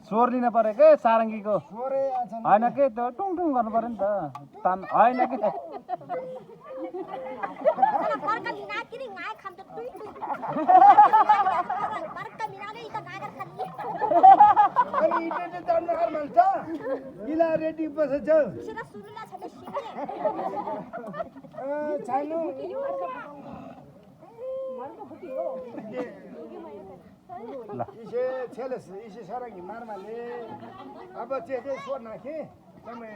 स्वर लिन पर्यो के सारङ्गीको होइन के त्यो टुङ टुङ गर्नु पर्यो नि त तान होइन के रेडी बसेछ इसे सारङ्गी मार्माले अब चाहिँ स्वर नाखे समय